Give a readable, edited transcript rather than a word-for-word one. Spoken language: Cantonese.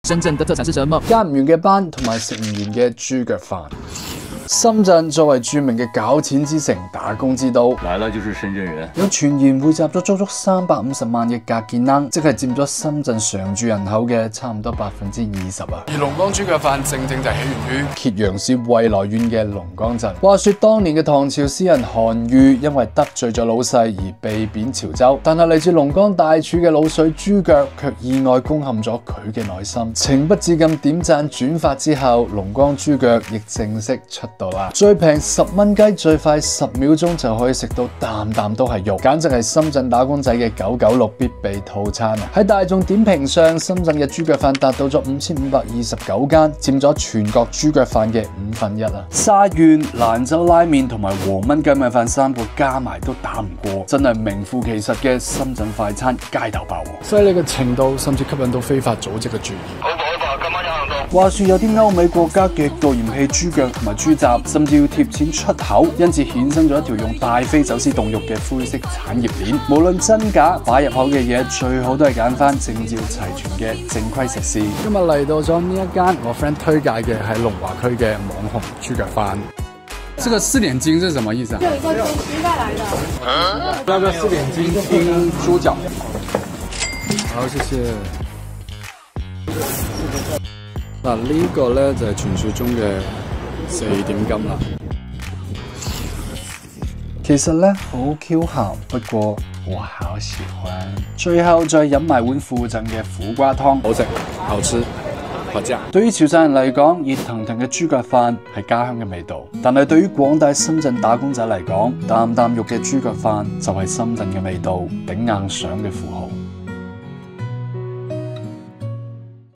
深圳的特產是什麼？加唔完嘅班同埋食唔完嘅豬腳飯。深圳作為著名嘅搞錢之城、打工之都，來了就是深圳人。有傳言匯集咗足足350萬嘅格件冷，即係佔咗深圳常住人口嘅差唔多20%啊！而龍江豬腳飯正正就起源於揭陽市惠來縣嘅龍江鎮。話說當年嘅唐朝詩人韓愈因為得罪咗老細而被貶潮州，但係嚟自龍江大廚嘅滷水豬腳卻意外攻陷咗佢嘅內心，情不自禁點讚轉發之後，龍江豬腳亦正式出到啦，最平10蚊雞，最快10秒鐘就可以食到啖啖都係肉，簡直係深圳打工仔嘅996必備套餐啊！喺大眾點評上，深圳嘅豬腳飯達到咗5529間，佔咗全國豬腳飯嘅1/5啊！沙縣、蘭州拉麵同埋黃燜雞米飯3個加埋都打唔過，真係名副其實嘅深圳快餐街頭霸王，犀利嘅程度甚至吸引到非法組織嘅注意。話說有啲歐美國家極度嫌棄豬腳同埋豬雜，甚至要貼錢出口，因此衍生咗一條用大飛走私凍肉嘅灰色產業鏈。無論真假，擺入口嘅嘢最好都係揀翻證照齊全嘅正規食肆。今日嚟到咗呢一間我 friend 推介嘅係龍華區嘅網紅豬腳飯。這個4點筋是什麼意思啊？有一個豬皮帶來的。那個4點筋拼豬腳。好，謝謝。嗱，呢個咧就係傳說中嘅4點筋啦。其實咧好 Q 鹹，不過我好喜歡。最後再飲埋碗附贈嘅苦瓜湯，好食、好吃、好正。對於潮汕人嚟講，熱騰騰嘅豬腳飯係家鄉嘅味道，但係對於廣大深圳打工仔嚟講，啖啖肉嘅豬腳飯就係深圳嘅味道，頂硬上嘅符號。